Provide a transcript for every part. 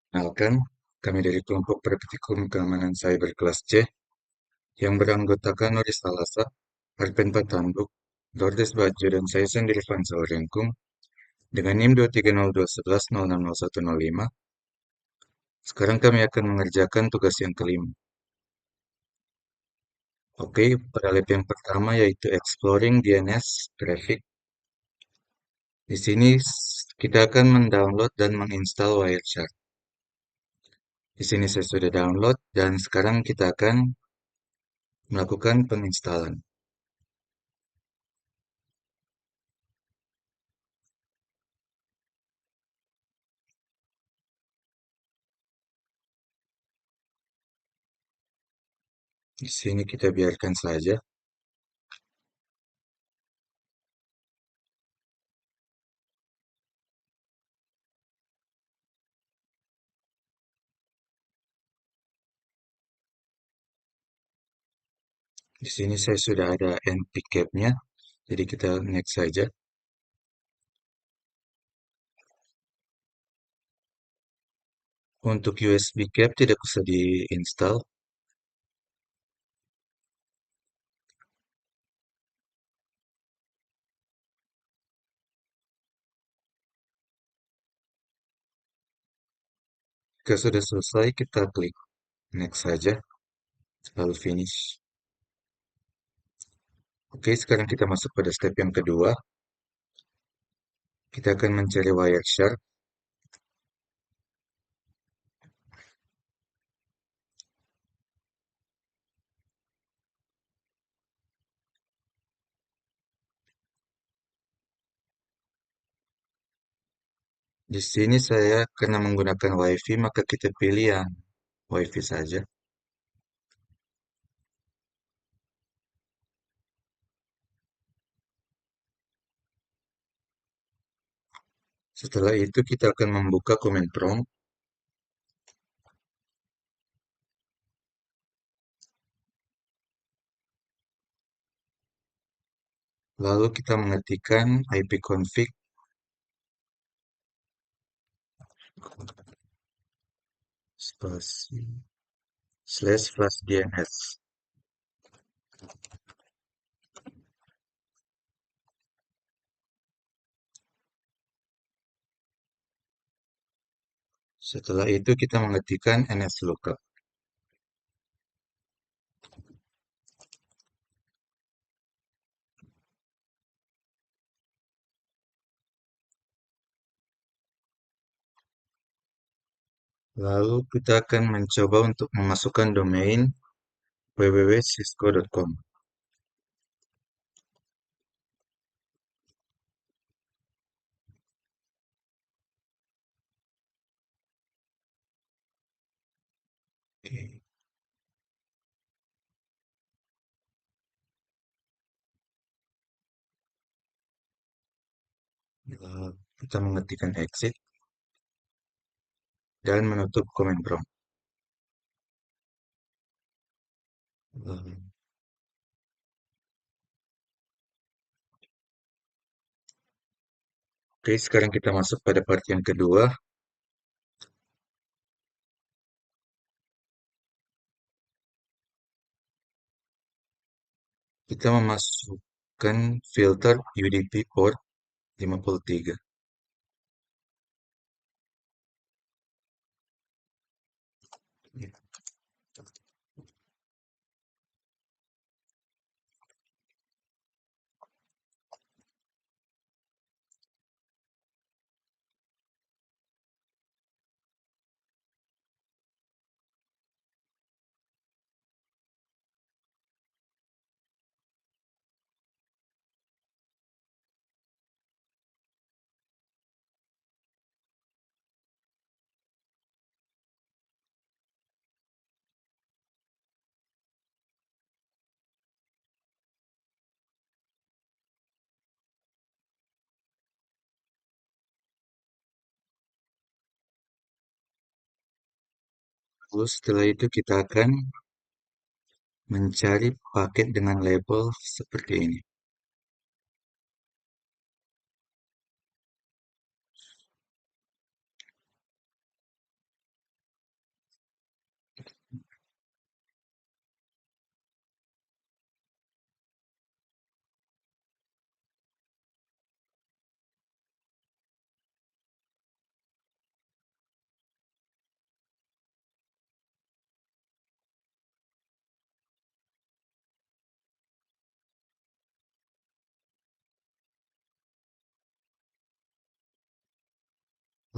Kenalkan, kami dari kelompok praktikum keamanan cyber kelas C yang beranggotakan Nuri Salasa, Arpen Patanduk, Dordes Bajo, dan saya sendiri Fansal Rengkung dengan NIM 23011060105. Sekarang kami akan mengerjakan tugas yang kelima. Oke, pada lab yang pertama yaitu Exploring DNS Traffic. Di sini kita akan mendownload dan menginstal Wireshark. Di sini saya sudah download dan sekarang kita akan melakukan penginstalan. Di sini kita biarkan saja. Di sini saya sudah ada np cap-nya, jadi kita next saja. Untuk USB cap tidak usah diinstal, jika sudah selesai kita klik next saja, lalu finish. Oke, sekarang kita masuk pada step yang kedua. Kita akan mencari Wireshark. Di sini saya karena menggunakan WiFi, maka kita pilih yang WiFi saja. Setelah itu kita akan membuka command prompt, lalu kita mengetikkan ipconfig spasi /flash DNS. Setelah itu kita mengetikkan nslookup. Lalu kita akan mencoba untuk memasukkan domain www.cisco.com. Oke, lalu kita mengetikkan exit dan menutup command prompt. Lalu, oke, sekarang kita masuk pada part yang kedua. Kita memasukkan filter UDP port 53. Lalu setelah itu kita akan mencari paket dengan label seperti ini.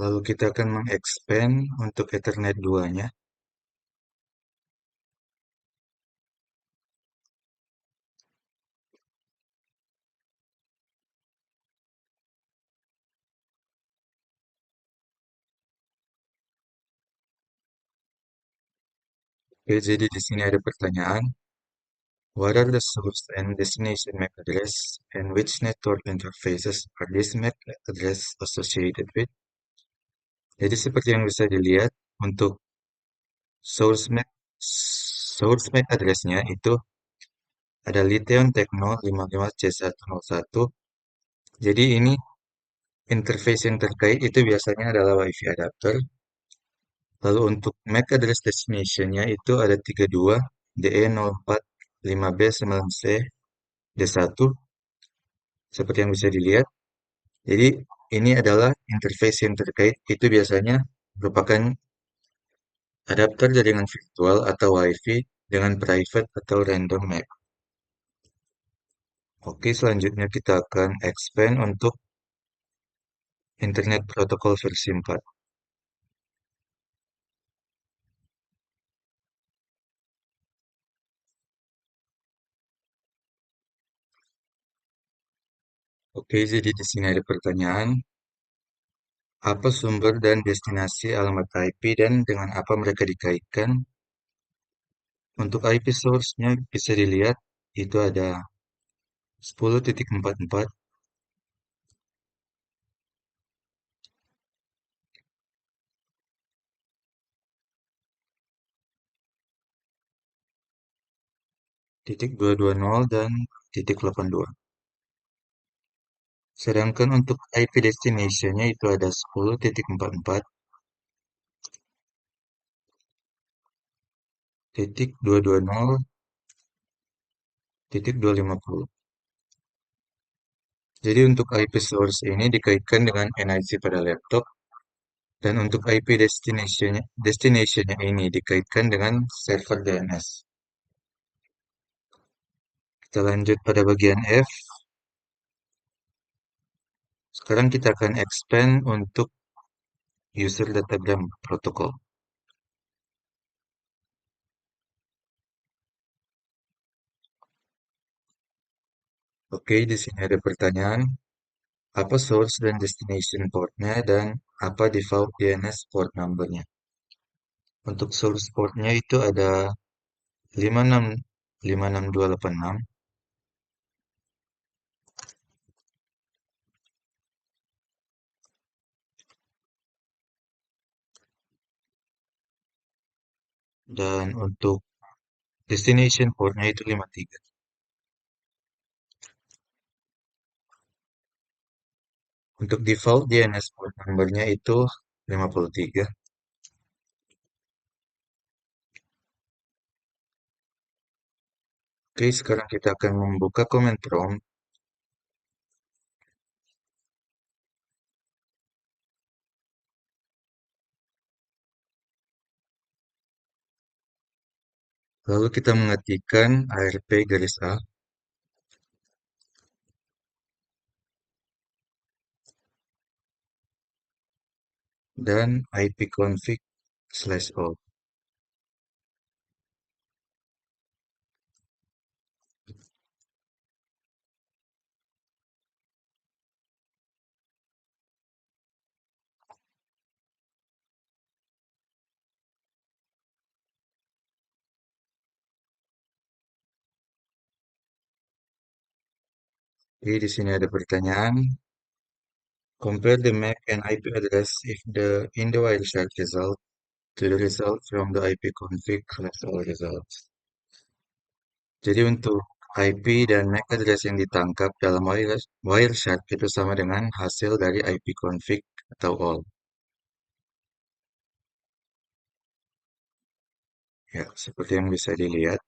Lalu kita akan mengexpand untuk Ethernet 2-nya. Oke, jadi di sini ada pertanyaan. What are the source and destination MAC address and which network interfaces are this MAC address associated with? Jadi seperti yang bisa dilihat untuk source MAC address-nya itu ada Liteon Tecno 55C101. Jadi ini interface yang terkait itu biasanya adalah WiFi adapter. Lalu untuk MAC address destination-nya itu ada 32 DE045B9C D1 seperti yang bisa dilihat. Jadi ini adalah interface yang terkait itu biasanya merupakan adapter jaringan virtual atau WiFi dengan private atau random MAC. Oke, selanjutnya kita akan expand untuk Internet Protocol versi 4. Oke, jadi di sini ada pertanyaan, apa sumber dan destinasi alamat IP dan dengan apa mereka dikaitkan? Untuk IP source-nya bisa dilihat itu ada 10.44, titik 220 dan titik 82. Sedangkan untuk IP destination-nya itu ada 10.44, titik 220, titik 250. Jadi untuk IP source ini dikaitkan dengan NIC pada laptop dan untuk IP destination-nya ini dikaitkan dengan server DNS. Kita lanjut pada bagian F. Sekarang kita akan expand untuk user datagram protocol. Oke, di sini ada pertanyaan, apa source dan destination portnya dan apa default DNS port numbernya. Untuk source portnya itu ada 56 56286 dan untuk destination portnya itu 53. Untuk default DNS port numbernya itu 53. Oke, sekarang kita akan membuka command prompt. Lalu kita mengetikkan ARP garis A dan ipconfig/all. Jadi di sini ada pertanyaan. Compare the MAC and IP address if in the Wireshark result to the result from the ipconfig/all results. Jadi untuk IP dan MAC address yang ditangkap dalam Wireshark itu sama dengan hasil dari ipconfig atau all. Ya, seperti yang bisa dilihat.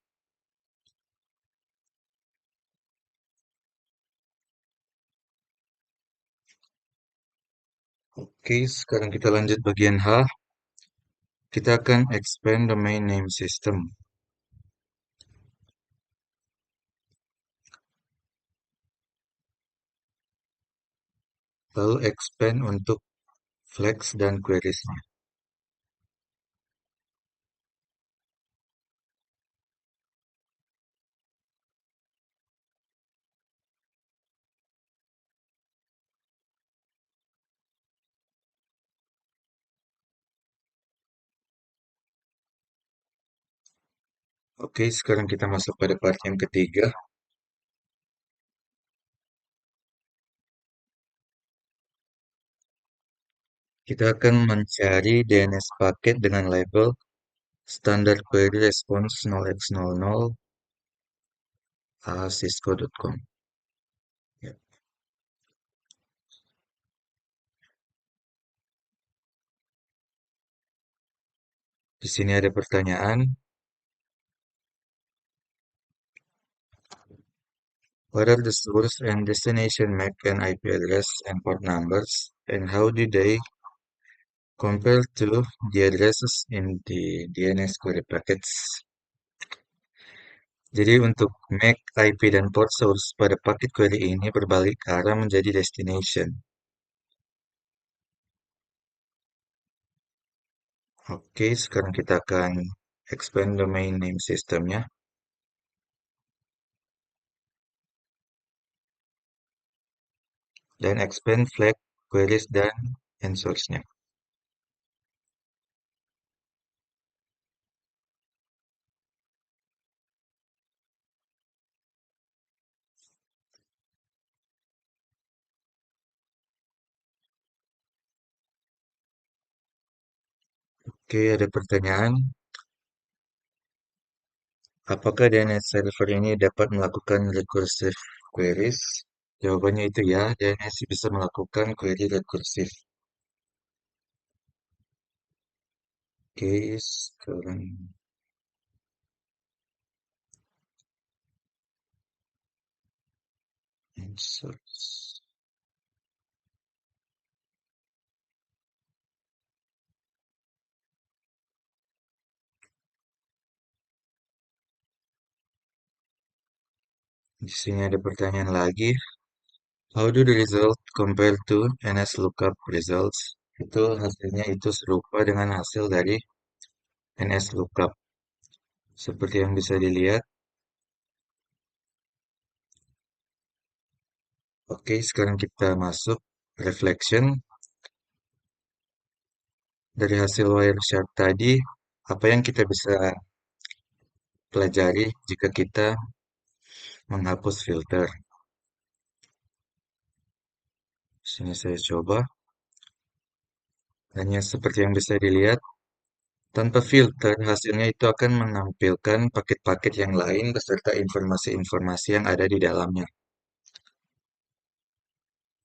Oke, sekarang kita lanjut bagian H. Kita akan expand domain name system. Lalu expand untuk flags dan queriesnya. Oke, sekarang kita masuk pada part yang ketiga. Kita akan mencari DNS paket dengan label standard query response 0x00 cisco.com. Ya. Di sini ada pertanyaan, what are the source and destination MAC and IP address and port numbers, and how do they compare to the addresses in the DNS query packets? Jadi untuk MAC, IP, dan port source pada paket query ini berbalik ke arah menjadi destination. Oke, sekarang kita akan expand domain name systemnya dan expand flag queries dan answers-nya. Oke, ada pertanyaan, apakah DNS server ini dapat melakukan recursive queries? Jawabannya itu ya, DNS bisa melakukan query rekursif. Oke, sekarang answers. Di sini ada pertanyaan lagi. How do the result compare to NS results? Itu hasilnya itu serupa dengan hasil dari NS lookup. Seperti yang bisa dilihat. Oke, sekarang kita masuk reflection. Dari hasil Wireshark tadi, apa yang kita bisa pelajari jika kita menghapus filter? Sini saya coba. Hanya seperti yang bisa dilihat, tanpa filter, hasilnya itu akan menampilkan paket-paket yang lain beserta informasi-informasi yang ada di dalamnya.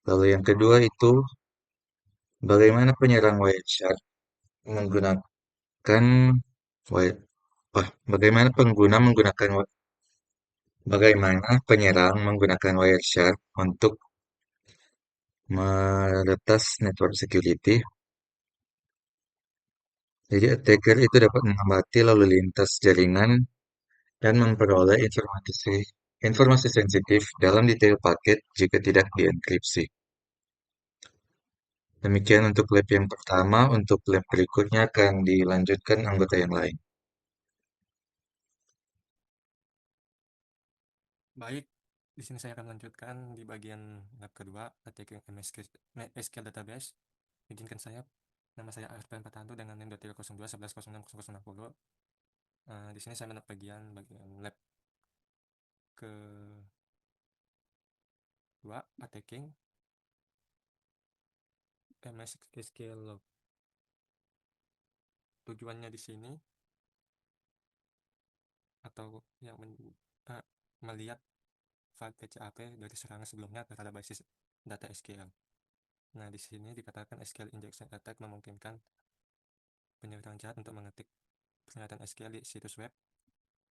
Lalu yang kedua itu, bagaimana penyerang Wireshark menggunakan wi- bagaimana pengguna menggunakan bagaimana penyerang menggunakan Wireshark untuk meretas network security. Jadi attacker itu dapat mengamati lalu lintas jaringan dan memperoleh informasi sensitif dalam detail paket jika tidak dienkripsi. Demikian untuk lab yang pertama, untuk lab berikutnya akan dilanjutkan anggota yang lain. Baik, di sini saya akan melanjutkan di bagian lab kedua, attacking SQL database. Izinkan saya, nama saya Arifan Patantu dengan NIM 02 11 06 0060. Di sini saya mendapat bagian lab kedua, attacking MySQL log. Tujuannya di sini atau yang melihat file PCAP dari serangan sebelumnya terhadap basis data SQL. Nah, di sini dikatakan SQL injection attack memungkinkan penyerang jahat untuk mengetik pernyataan SQL di situs web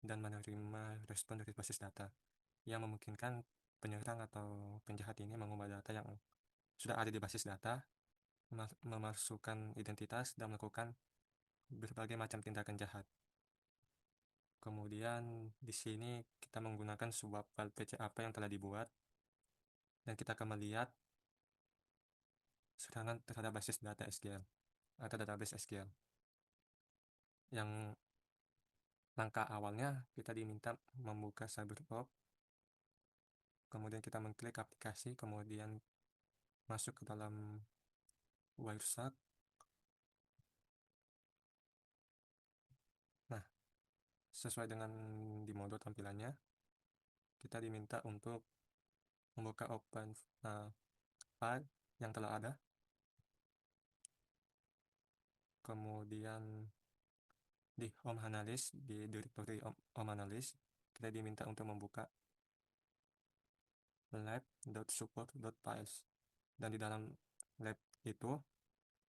dan menerima respon dari basis data yang memungkinkan penyerang atau penjahat ini mengubah data yang sudah ada di basis data, memasukkan identitas, dan melakukan berbagai macam tindakan jahat. Kemudian di sini kita menggunakan sebuah file PCAP yang telah dibuat dan kita akan melihat serangan terhadap basis data SQL atau database SQL. Yang langkah awalnya kita diminta membuka CyberProp, kemudian kita mengklik aplikasi, kemudian masuk ke dalam Wireshark. Nah, sesuai dengan di mode tampilannya, kita diminta untuk membuka open file yang telah ada, kemudian di Home Analyst, di directory Home Analyst, kita diminta untuk membuka lab.support.files, dan di dalam lab itu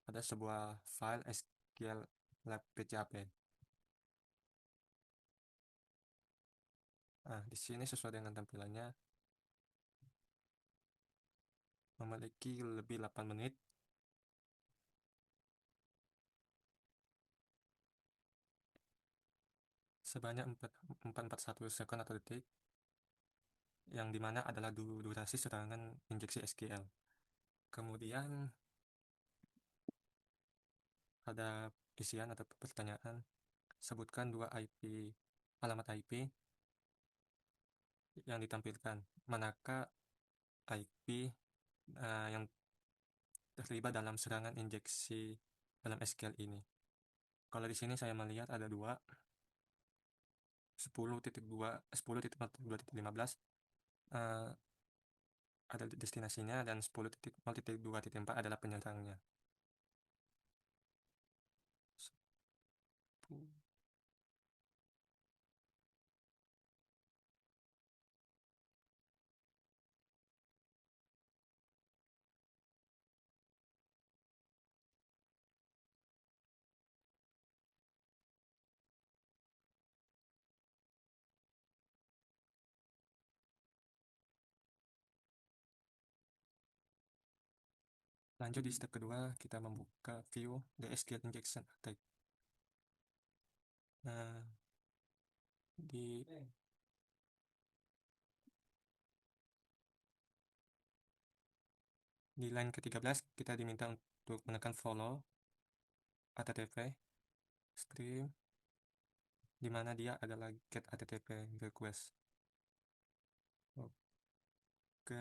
ada sebuah file SQL lab PCAP. Nah, di sini sesuai dengan tampilannya memiliki lebih 8 menit. Sebanyak 441 second atau detik, yang dimana adalah durasi serangan injeksi SQL. Kemudian ada isian atau pertanyaan, sebutkan dua alamat IP yang ditampilkan. Manakah IP yang terlibat dalam serangan injeksi dalam SQL ini? Kalau di sini saya melihat ada dua, 10.2.15 ada destinasinya, dan 10.0.2.4 adalah penyerangnya. Lanjut di step kedua, kita membuka view the SQL injection attack. Nah, di line ke-13 kita diminta untuk menekan follow http stream, di mana dia adalah get http request. Oke.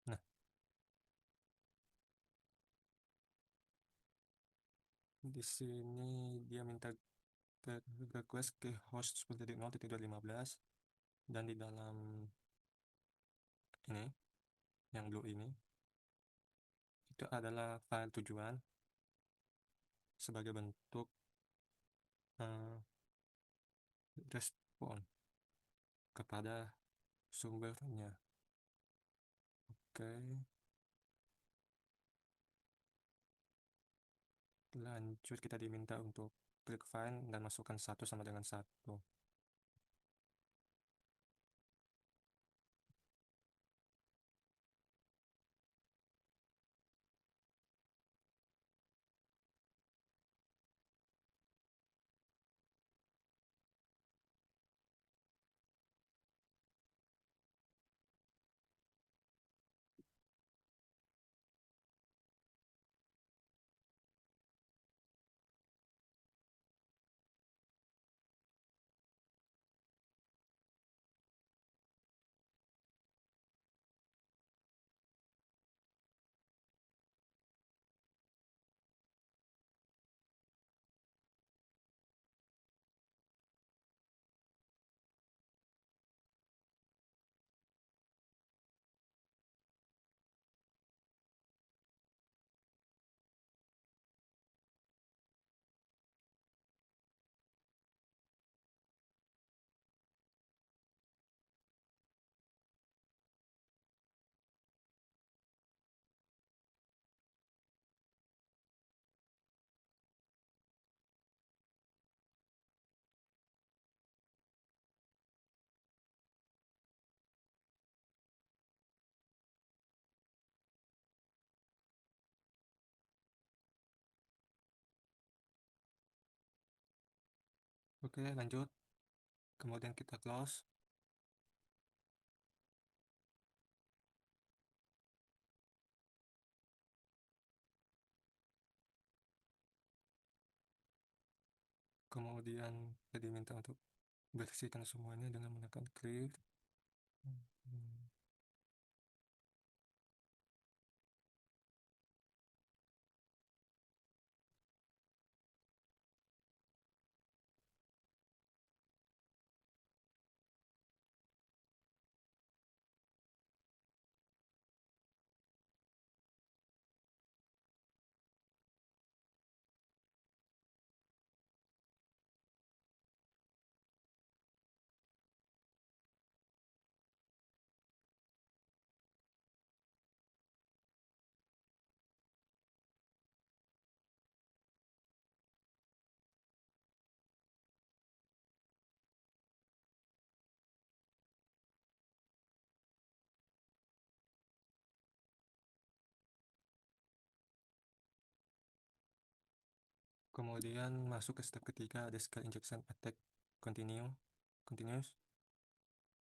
Nah, di sini dia minta request ke host 10.0.215, dan di dalam ini yang blue ini itu adalah file tujuan sebagai bentuk respon kepada sumbernya. Oke, lanjut kita diminta untuk klik file dan masukkan 1 sama dengan 1. Oke, lanjut. Kemudian kita close. Kemudian kita diminta untuk bersihkan semuanya dengan menekan clear. Hmm. Kemudian masuk ke step ketiga, ada skill injection attack continuous.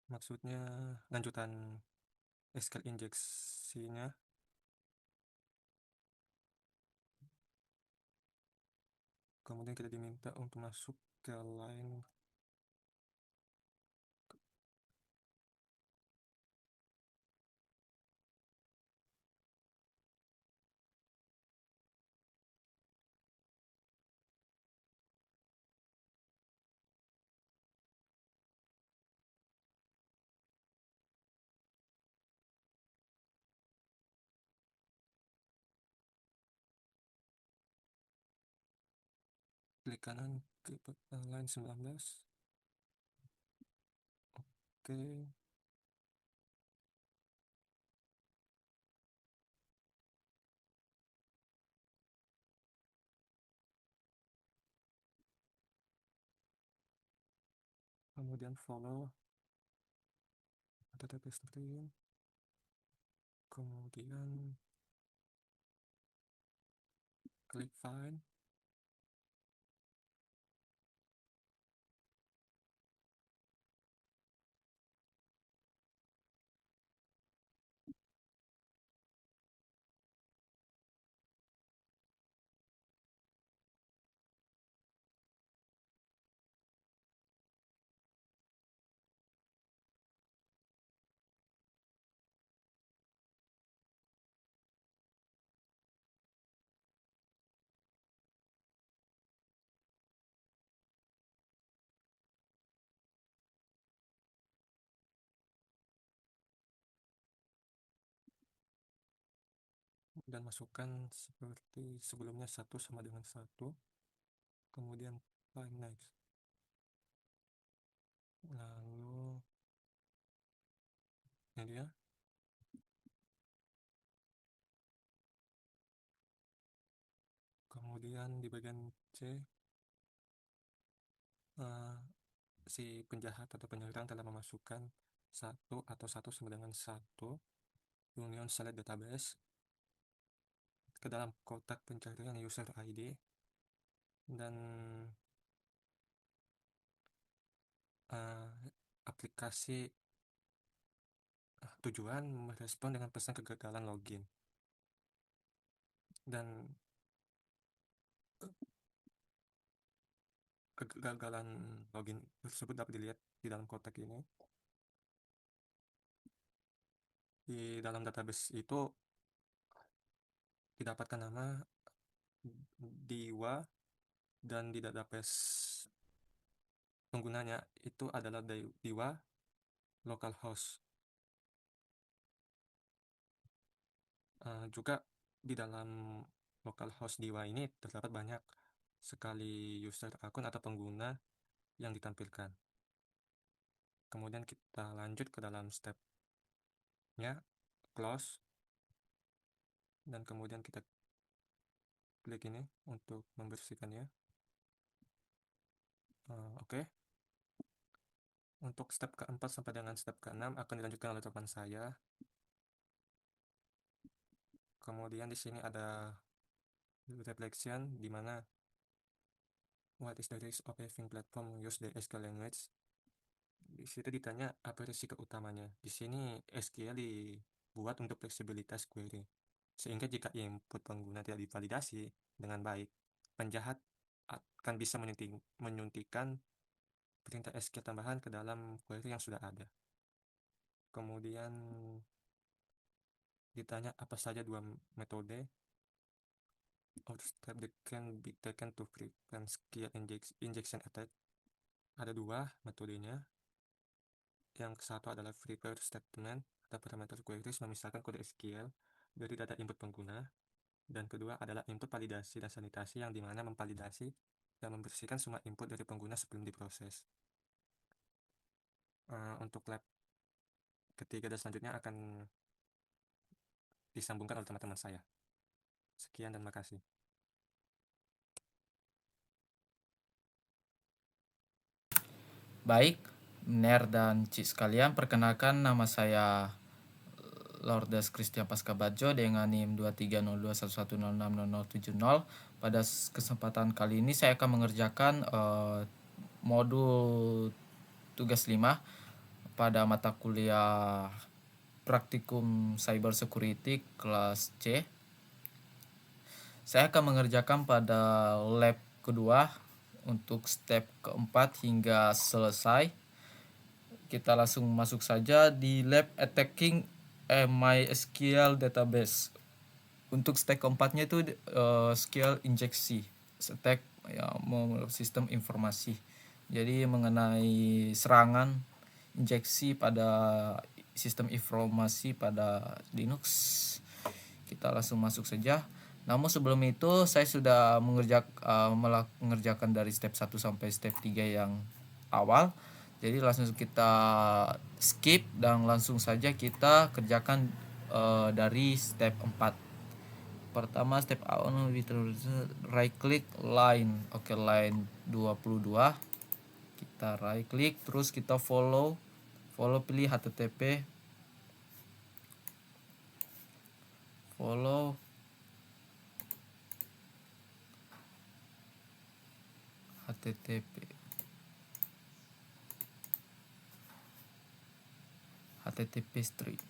Maksudnya lanjutan skill injeksinya. Kemudian kita diminta untuk masuk ke line klik kanan ke line 19. Oke. Kemudian follow database stream. Kemudian klik find. Dan masukkan seperti sebelumnya, 1 sama dengan 1. Kemudian find next. Lalu ini dia. Kemudian di bagian C, si penjahat atau penyerang telah memasukkan 1 sama dengan 1 union select database ke dalam kotak pencarian user ID, dan aplikasi tujuan merespon dengan pesan kegagalan login, dan kegagalan login tersebut dapat dilihat di dalam kotak ini. Di dalam database itu didapatkan nama Diwa, dan di database penggunanya itu adalah Diwa localhost. Juga di dalam localhost Diwa ini terdapat banyak sekali user akun atau pengguna yang ditampilkan. Kemudian kita lanjut ke dalam stepnya close, dan kemudian kita klik ini untuk membersihkannya. Oke. Untuk step keempat sampai dengan step keenam akan dilanjutkan oleh teman saya. Kemudian di sini ada reflection, di mana what is the risk of having platform use the SQL language? Di situ ditanya apa risiko utamanya. Di sini SQL dibuat untuk fleksibilitas query, sehingga jika input pengguna tidak divalidasi dengan baik, penjahat akan bisa menyuntikkan perintah SQL tambahan ke dalam query yang sudah ada. Kemudian ditanya apa saja dua metode or step that can be taken to prevent SQL injection attack. Ada dua metodenya. Yang satu adalah prepare statement atau parameter queries memisahkan kode SQL dari data input pengguna. Dan kedua adalah input validasi dan sanitasi, yang dimana memvalidasi dan membersihkan semua input dari pengguna sebelum diproses. Untuk lab ketiga dan selanjutnya akan disambungkan oleh teman-teman saya. Sekian dan makasih. Baik, Ner dan Cik sekalian, perkenalkan nama saya Lourdes Christian Pascabadjo dengan NIM 230211060070. Pada kesempatan kali ini saya akan mengerjakan modul tugas 5 pada mata kuliah Praktikum Cyber Security kelas C. Saya akan mengerjakan pada lab kedua untuk step keempat hingga selesai. Kita langsung masuk saja di lab attacking MySQL database. Untuk step keempatnya itu SQL injeksi, attack ya, sistem informasi. Jadi mengenai serangan injeksi pada sistem informasi pada Linux. Kita langsung masuk saja. Namun sebelum itu saya sudah mengerjakan dari step 1 sampai step 3 yang awal. Jadi langsung kita skip dan langsung saja kita kerjakan dari step 4. Pertama step awal right click line. Oke, line 22. Kita right click terus kita follow pilih HTTP. Follow HTTP string.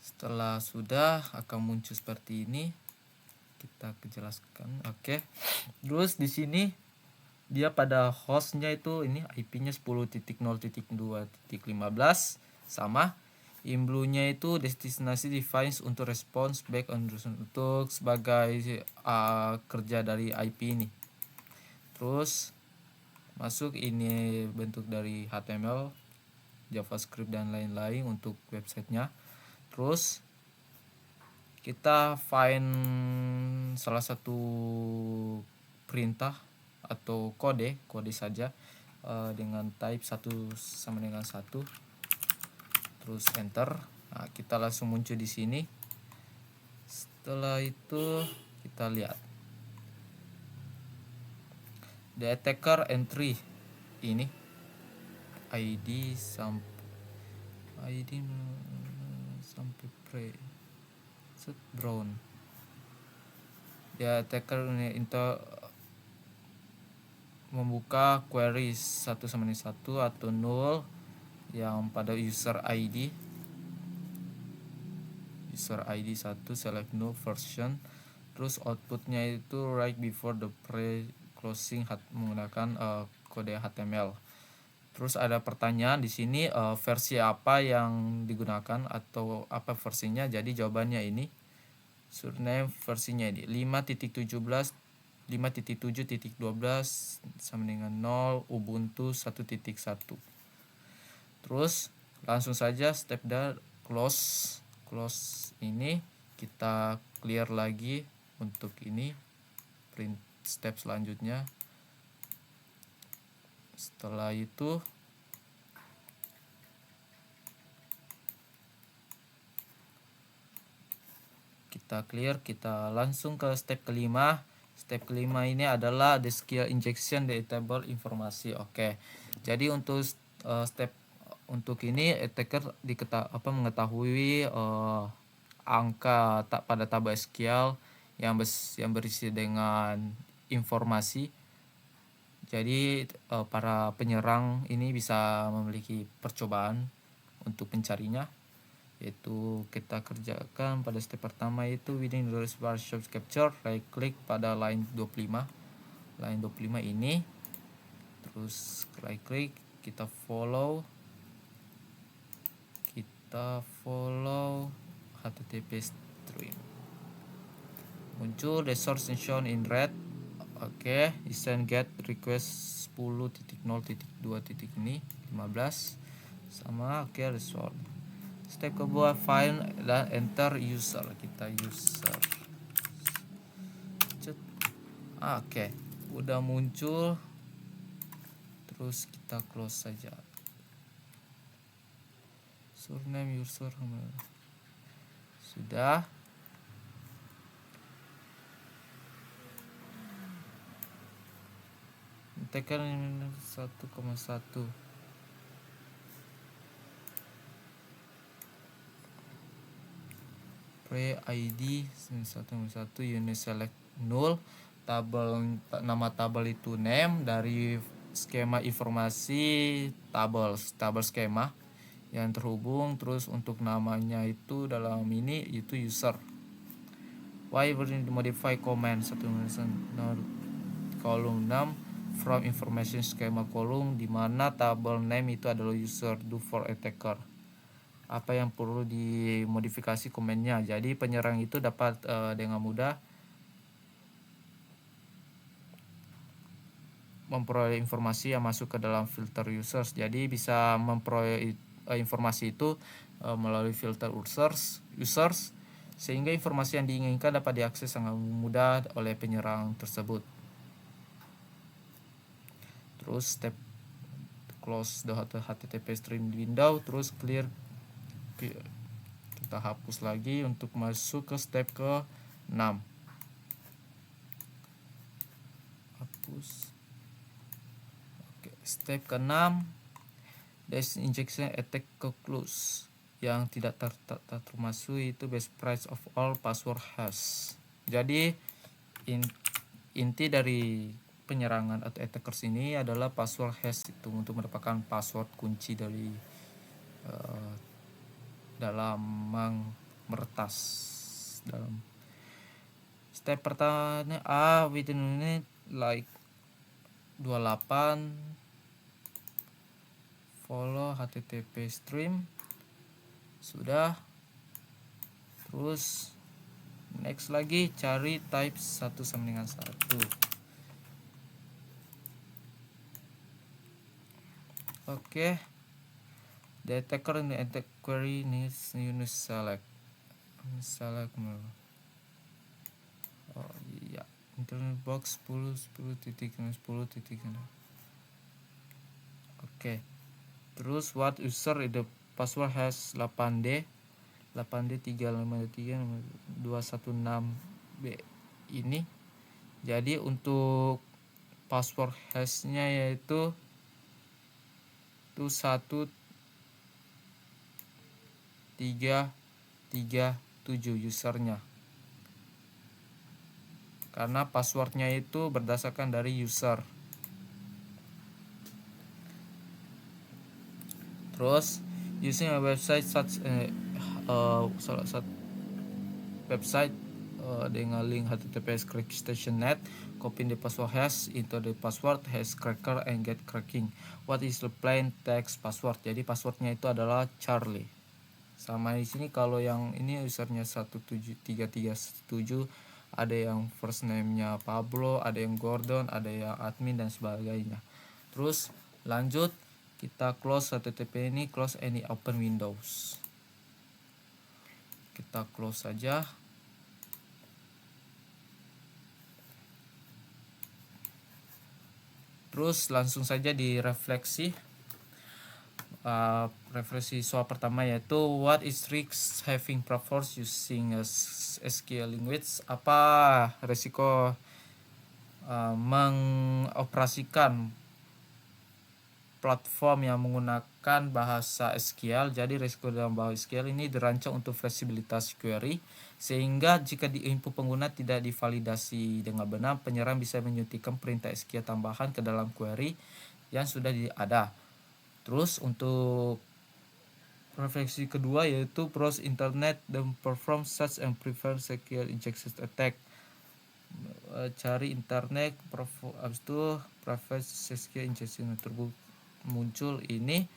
Setelah sudah akan muncul seperti ini. Kita jelaskan. Oke. Terus di sini dia pada hostnya itu ini IP-nya 10.0.2.15 sama. Imblunya itu destinasi device untuk response back untuk sebagai kerja dari IP ini. Terus masuk ini bentuk dari HTML, JavaScript dan lain-lain untuk websitenya. Terus kita find salah satu perintah atau kode saja dengan type 1 sama dengan 1. Terus enter. Nah, kita langsung muncul di sini. Setelah itu kita lihat the attacker entry ini ID sampai brown. The attacker untuk membuka query 1 sama dengan 1 atau null yang pada user ID 1 select null version. Terus outputnya itu right before the pre-closing menggunakan kode HTML. Terus ada pertanyaan di sini versi apa yang digunakan atau apa versinya. Jadi jawabannya ini surname versinya ini 5.17 5.7.12 sama dengan 0 Ubuntu 1.1. Terus langsung saja step close ini kita clear lagi untuk ini print step selanjutnya. Setelah itu kita clear, kita langsung ke step kelima. Step kelima ini adalah the SQL injection the table informasi. Oke. Jadi untuk step untuk ini attacker mengetahui angka pada tabel SQL yang berisi dengan informasi Jadi para penyerang ini bisa memiliki percobaan untuk mencarinya, yaitu kita kerjakan pada step pertama itu within the shop capture, right click pada line 25 ini, terus right click, kita follow HTTP stream, muncul the source shown in red. Oke, send get request 10.0.2 ini 15 sama. Oke, result. Step kedua find dan enter user, kita user. Oke, udah muncul, terus kita close saja. Surname user sudah. Tekan 1,1. Pre-ID 1,1 unit select null, nama tabel itu name, dari skema informasi tabel skema yang terhubung. Terus untuk namanya itu dalam ini itu user. Why modify comment kolom 6 from information schema kolom, dimana tabel name itu adalah user do for attacker. Apa yang perlu dimodifikasi komennya, jadi penyerang itu dapat dengan mudah memperoleh informasi yang masuk ke dalam filter users. Jadi bisa memperoleh informasi itu melalui filter users, sehingga informasi yang diinginkan dapat diakses sangat mudah oleh penyerang tersebut. Terus step close the HTTP stream window, terus clear, kita hapus lagi untuk masuk ke step ke 6. Hapus. Oke, step ke 6 dash injection attack close, yang tidak termasuk itu best price of all password hash. Jadi inti dari penyerangan atau attackers ini adalah password hash itu, untuk mendapatkan password kunci dari dalam meretas dalam. Step pertama within minute like 28 follow HTTP stream sudah. Terus next lagi cari type 1 sama dengan 1. Oke. The attacker in the attack query needs unit select. Oh iya, internet box 10.10.10. Oke. Terus what user the password has 8D 353.216B ini. Jadi untuk password hashnya yaitu 1337 usernya, karena passwordnya itu berdasarkan dari user. Terus using a website such salah satu website dengan link https://station.net, copy the password hash into the password hash cracker and get cracking. What is the plain text password? Jadi passwordnya itu adalah Charlie. Sama di sini kalau yang ini usernya 17337, ada yang first name-nya Pablo, ada yang Gordon, ada yang admin dan sebagainya. Terus lanjut, kita close HTTP ini, close any open windows. Kita close saja. Terus langsung saja direfleksi. Refleksi soal pertama yaitu what is risks having platforms using a SQL language? Apa resiko mengoperasikan platform yang menggunakan menggunakan bahasa SQL. Jadi resiko dalam bahasa SQL ini dirancang untuk fleksibilitas query, sehingga jika di input pengguna tidak divalidasi dengan benar, penyerang bisa menyuntikkan perintah SQL tambahan ke dalam query yang sudah ada. Terus untuk preferensi kedua yaitu browse internet dan perform search and prevent SQL injection attack. Cari internet, habis itu private SQL injection muncul ini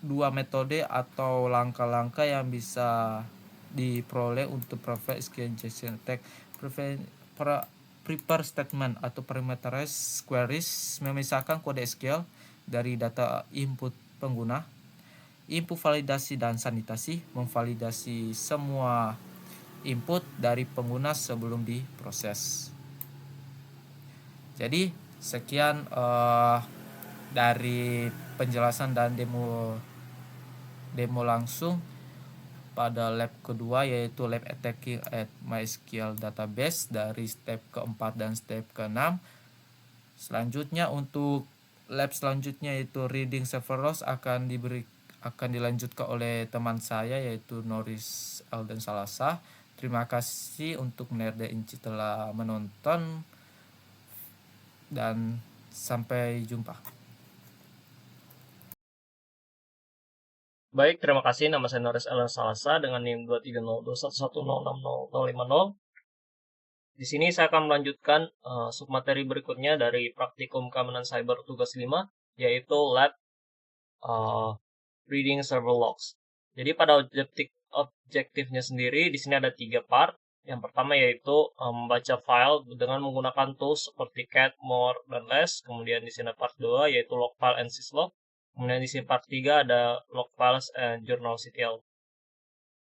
dua metode atau langkah-langkah yang bisa diperoleh untuk private SQL injection attack. Prepare statement atau parameterized queries memisahkan kode SQL dari data input pengguna. Input validasi dan sanitasi memvalidasi semua input dari pengguna sebelum diproses. Jadi sekian dari penjelasan dan demo langsung pada lab kedua, yaitu lab attacking at MySQL database dari step keempat dan step ke-6. Selanjutnya untuk lab selanjutnya yaitu reading server logs akan dilanjutkan oleh teman saya yaitu Norris Alden Salasa. Terima kasih untuk Nerde Inci telah menonton dan sampai jumpa. Baik, terima kasih. Nama saya Norris Alden Salasa dengan NIM 23021106050. Di sini saya akan melanjutkan submateri berikutnya dari praktikum keamanan cyber tugas 5, yaitu lab reading server logs. Jadi pada objektifnya sendiri di sini ada 3 part. Yang pertama yaitu membaca file dengan menggunakan tools seperti cat, more, dan less. Kemudian di sini part 2 yaitu log file and syslog. Kemudian di sini part 3 ada log files and journalctl.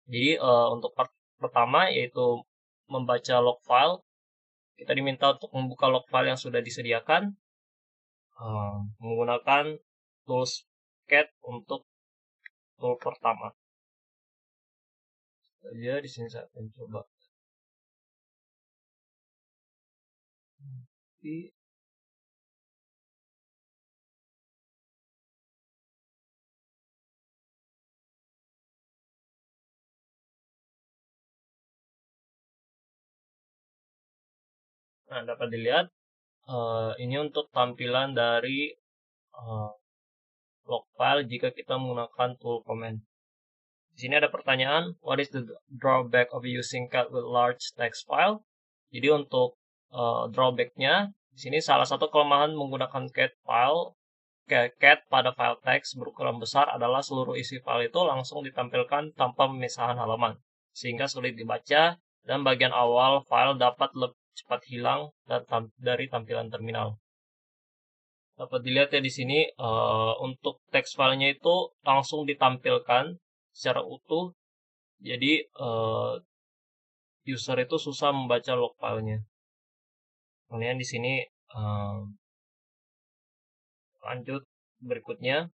Jadi untuk part pertama yaitu membaca log file, kita diminta untuk membuka log file yang sudah disediakan menggunakan tools cat untuk tool pertama. Saja di sini saya akan coba. Nah, dapat dilihat ini untuk tampilan dari log file jika kita menggunakan tool command. Di sini ada pertanyaan, what is the drawback of using cat with large text file? Jadi untuk drawback-nya, di sini salah satu kelemahan menggunakan cat pada file teks berukuran besar adalah seluruh isi file itu langsung ditampilkan tanpa pemisahan halaman, sehingga sulit dibaca dan bagian awal file dapat lebih cepat hilang dari tampilan terminal. Dapat dilihat ya di sini untuk teks filenya itu langsung ditampilkan secara utuh, jadi user itu susah membaca log filenya. Kemudian di sini lanjut berikutnya.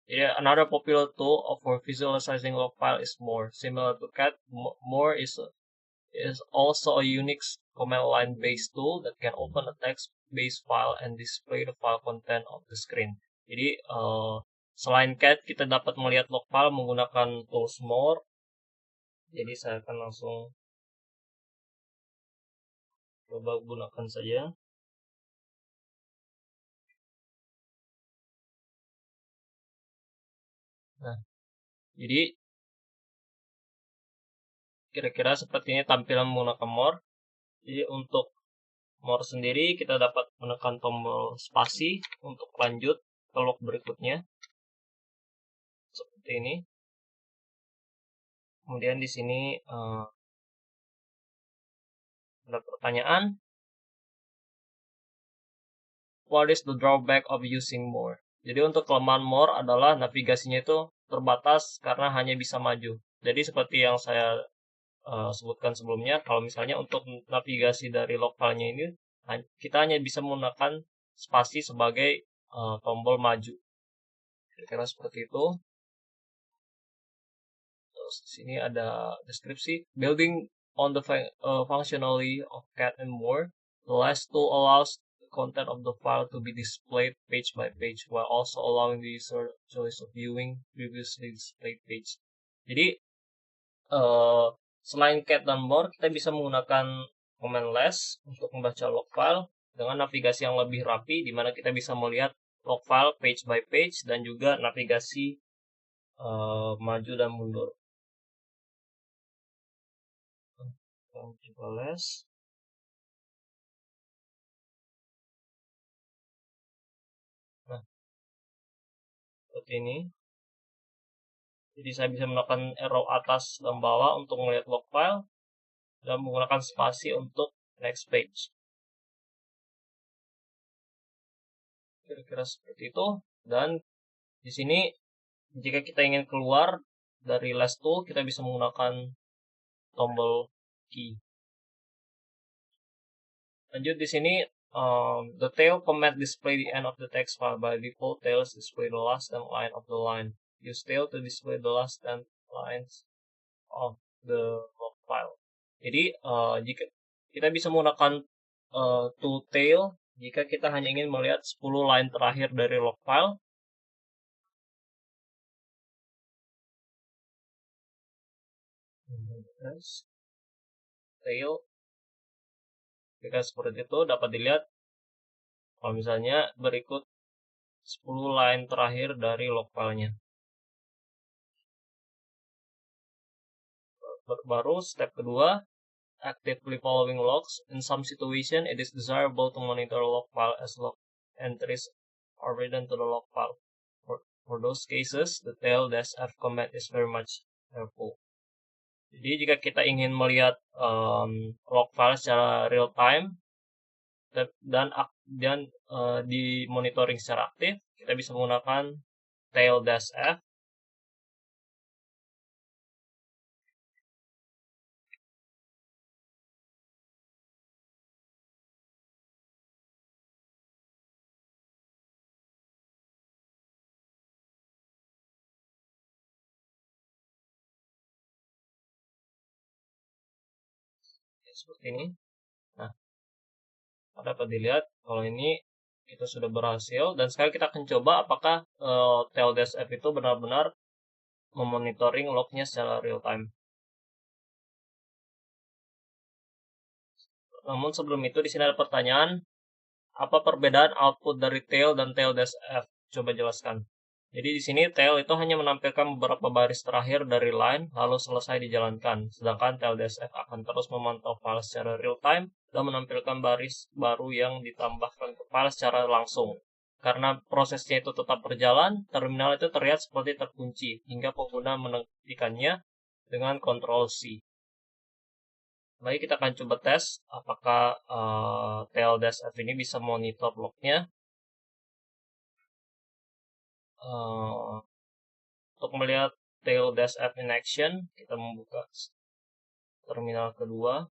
Jadi another popular tool for visualizing log file is More. Similar to cat, More is also a Unix command line based tool that can open a text-based file and display the file content of the screen. Jadi selain cat, kita dapat melihat log file menggunakan tools More. Jadi saya akan langsung coba gunakan saja. Nah, jadi kira-kira seperti ini tampilan menggunakan More. Jadi untuk More sendiri kita dapat menekan tombol spasi untuk lanjut ke log berikutnya. Seperti ini. Kemudian di sini ada pertanyaan. What is the drawback of using More? Jadi untuk kelemahan More adalah navigasinya itu terbatas karena hanya bisa maju. Jadi seperti yang saya sebutkan sebelumnya, kalau misalnya untuk navigasi dari log filenya ini kita hanya bisa menggunakan spasi sebagai tombol maju. Kira-kira seperti itu. Terus di sini ada deskripsi. Building on the functionality of cat and More, the last tool allows content of the file to be displayed page by page while also allowing the user choice of viewing previously displayed page. Jadi selain cat dan more, kita bisa menggunakan command less untuk membaca log file dengan navigasi yang lebih rapi, di mana kita bisa melihat log file page by page dan juga navigasi maju dan mundur. Coba less. Nah, seperti ini. Jadi saya bisa menekan arrow atas dan bawah untuk melihat log file dan menggunakan spasi untuk next page. Kira-kira seperti itu. Dan di sini jika kita ingin keluar dari last tool, kita bisa menggunakan tombol key. Lanjut di sini, the tail command display the end of the text file. By default, tails display the last and line of the line. Use tail to display the last and lines of the log file. Jadi jika kita bisa menggunakan tool tail jika kita hanya ingin melihat 10 line terakhir dari log file. Tail. Jika seperti itu dapat dilihat kalau misalnya berikut 10 line terakhir dari log filenya. Baru step kedua, actively following logs. In some situation, it is desirable to monitor log file as log entries are written to the log file. For those cases, the tail-f command is very much helpful. Jadi jika kita ingin melihat log file secara real time dan di monitoring secara aktif, kita bisa menggunakan tail-f. Seperti ini. Nah, dapat dilihat kalau ini kita sudah berhasil dan sekarang kita akan coba apakah tail-f itu benar-benar memonitoring lognya secara real time. Namun sebelum itu di sini ada pertanyaan, apa perbedaan output dari tail dan tail-f? Coba jelaskan. Jadi di sini tail itu hanya menampilkan beberapa baris terakhir dari line lalu selesai dijalankan, sedangkan tail-f akan terus memantau file secara real time dan menampilkan baris baru yang ditambahkan ke file secara langsung. Karena prosesnya itu tetap berjalan, terminal itu terlihat seperti terkunci hingga pengguna menghentikannya dengan Ctrl C. Baik, kita akan coba tes apakah tail-f ini bisa monitor lognya. Untuk melihat tail-f in action, kita membuka terminal kedua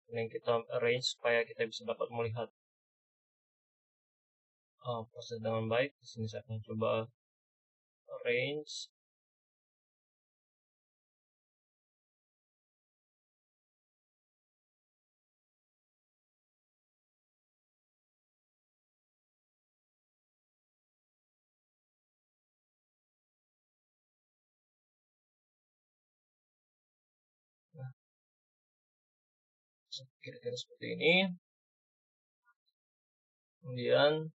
dan kita arrange supaya kita bisa dapat melihat proses dengan baik. Di sini saya akan coba arrange. Nah, kira-kira seperti ini. Kemudian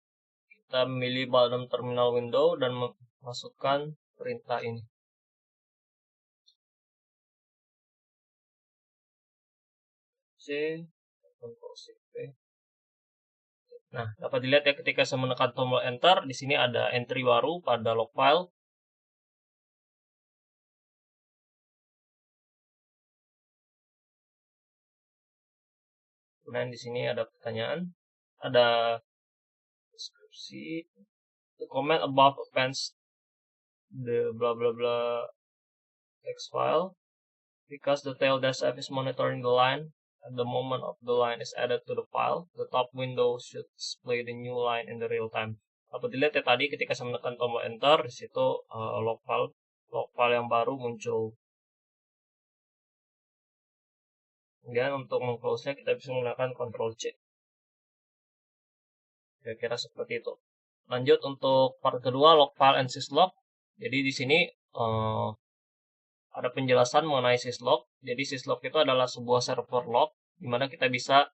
kita memilih dalam terminal window dan memasukkan perintah ini. C, Ctrl C, V. Nah, dapat dilihat ya ketika saya menekan tombol enter, di sini ada entry baru pada log file. Kemudian di sini ada pertanyaan, ada deskripsi. The comment above appends the blah blah blah text file because the tail-f is monitoring the line at the moment of the line is added to the file. The top window should display the new line in the real time. Dapat dilihat ya tadi ketika saya menekan tombol enter, di situ log file yang baru muncul. Kemudian untuk meng-close-nya kita bisa menggunakan Ctrl C. Kira-kira seperti itu. Lanjut untuk part kedua, log file and syslog. Jadi di sini ada penjelasan mengenai syslog. Jadi syslog itu adalah sebuah server log di mana kita bisa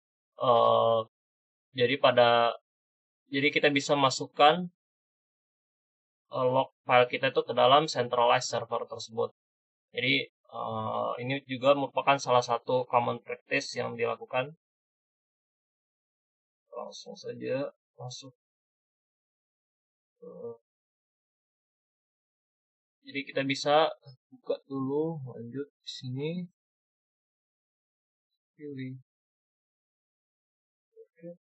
jadi kita bisa masukkan log file kita itu ke dalam centralized server tersebut. Jadi ini juga merupakan salah satu common practice yang dilakukan. Langsung saja masuk. Jadi kita bisa buka dulu, lanjut di sini, pilih. Oke.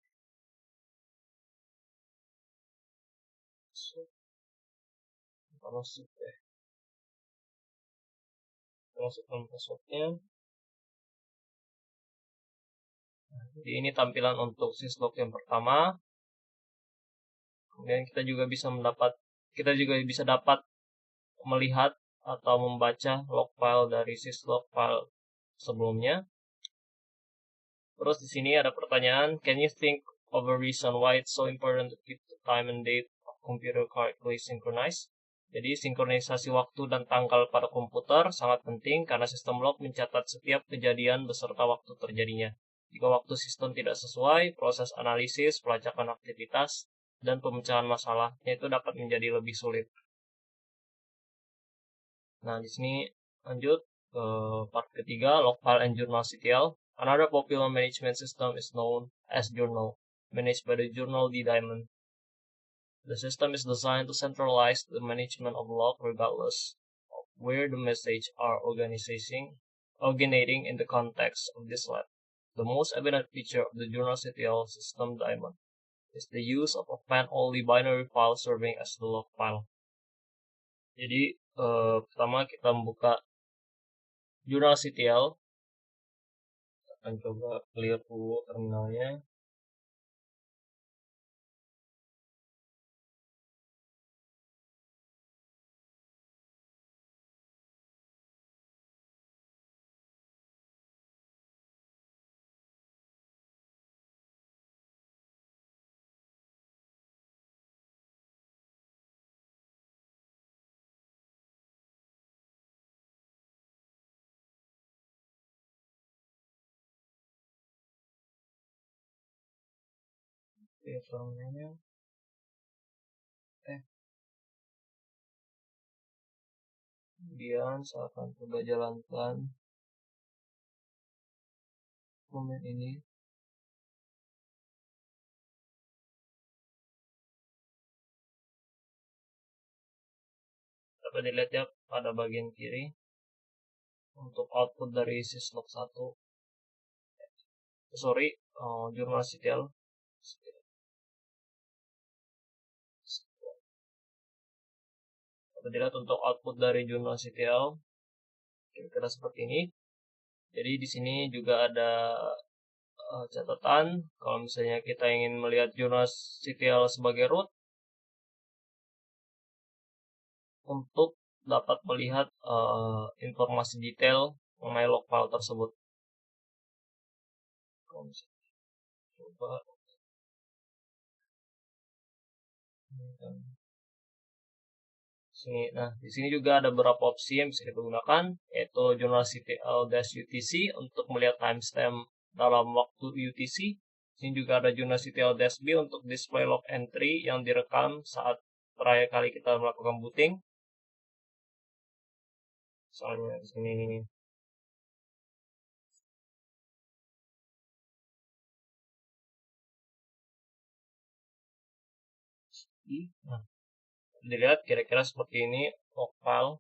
Masuk deh. Masukkan passwordnya. Jadi ini tampilan untuk syslog yang pertama. Kemudian kita juga bisa dapat melihat atau membaca log file dari syslog file sebelumnya. Terus di sini ada pertanyaan, can you think of a reason why it's so important to keep the time and date of computer correctly synchronized? Jadi sinkronisasi waktu dan tanggal pada komputer sangat penting karena sistem log mencatat setiap kejadian beserta waktu terjadinya. Jika waktu sistem tidak sesuai, proses analisis, pelacakan aktivitas, dan pemecahan masalahnya itu dapat menjadi lebih sulit. Nah, di sini lanjut ke part ketiga, log file and journal.ctl. Another popular management system is known as Journal, managed by the Journal D-Diamond. The system is designed to centralize the management of log regardless of where the messages are originating in the context of this lab. The most evident feature of the Journal.ctl system Diamond is the use of a fan-only binary file serving as the log file. Jadi pertama kita membuka Journal.ctl. Kita akan coba clear dulu terminalnya. Filternya kemudian saya akan coba jalankan komen ini. Dapat dilihat ya pada bagian kiri untuk output dari syslog 1. Journal.ctl. Dapat dilihat untuk output dari Journal.ctl kira-kira seperti ini. Jadi di sini juga ada catatan kalau misalnya kita ingin melihat Journal.ctl sebagai root untuk dapat melihat informasi detail mengenai log file tersebut. Coba sini. Nah, di sini juga ada beberapa opsi yang bisa kita gunakan, yaitu Journal.ctl-UTC untuk melihat timestamp dalam waktu UTC. Sini juga ada Journal.ctl-B untuk display log entry yang direkam saat terakhir kali kita melakukan booting. Misalnya di sini nah, dilihat kira-kira seperti ini log file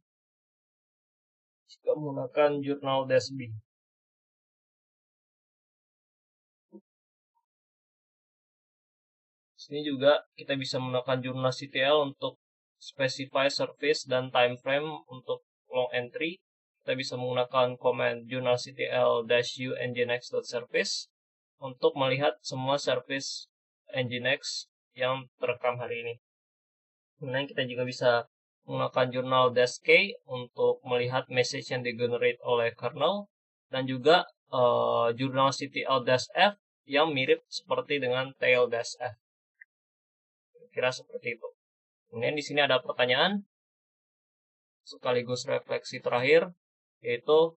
jika menggunakan Journal-B. Sini juga kita bisa menggunakan Journal.ctl untuk specify service dan time frame untuk log entry. Kita bisa menggunakan command Journal.ctl-u nginx.service untuk melihat semua service nginx yang terekam hari ini. Kemudian kita juga bisa menggunakan Journal-k untuk melihat message yang di-generate oleh kernel, dan juga Journal.ctl-f yang mirip seperti dengan tail-f. kira-kira seperti itu. Kemudian di sini ada pertanyaan sekaligus refleksi terakhir, yaitu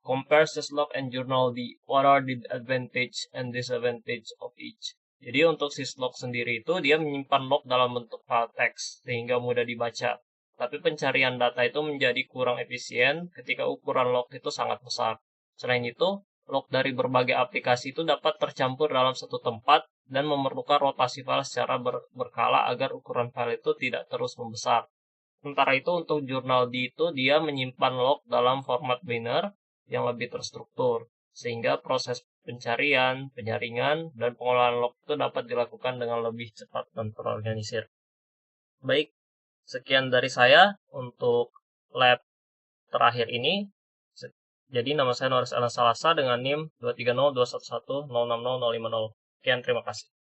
compare syslog and journal D. What are the advantage and disadvantage of each? Jadi untuk syslog sendiri itu dia menyimpan log dalam bentuk file teks sehingga mudah dibaca. Tapi pencarian data itu menjadi kurang efisien ketika ukuran log itu sangat besar. Selain itu, log dari berbagai aplikasi itu dapat tercampur dalam satu tempat dan memerlukan rotasi file secara berkala agar ukuran file itu tidak terus membesar. Sementara itu untuk jurnal D itu dia menyimpan log dalam format binary yang lebih terstruktur, sehingga proses pencarian, penyaringan, dan pengolahan log itu dapat dilakukan dengan lebih cepat dan terorganisir. Baik, sekian dari saya untuk lab terakhir ini. Jadi nama saya Norris Alan Salasa dengan NIM 23021106050. Sekian, terima kasih.